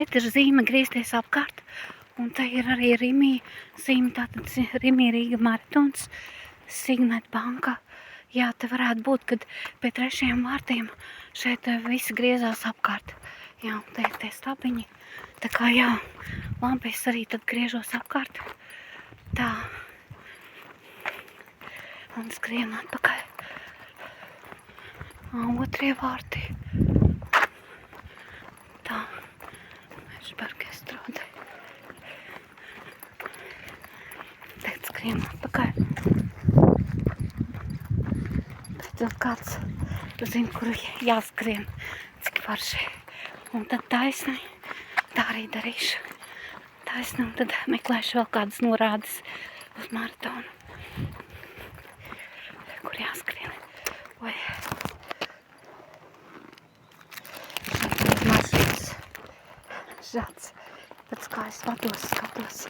Šeit ir zīme griezties apkārt, un te ir arī Rimī zīme, tātad Rimī Rīga maratons, Signet banka. Jā, te varētu būt, kad pie 3. vārtiem šeit visi griezās apkārt. Jā, te ir tie stabiņi. Tā kā jā, labi, es arī tad griežos apkārt. Tā. Un skrienu atpakaļ. 2. vārti. Tā. Mežberga estrode. Tagad skrienu atpakaļ. Tad kāds zina, kur jāskrien, cik varši. Un tad taisni, tā arī darīšu. Taisni, un tad meklēšu vēl kādas norādes uz maratonu, kur jāskrien. Oi. Šeit ir maršruts žāds, pēc kā es vados, skatos.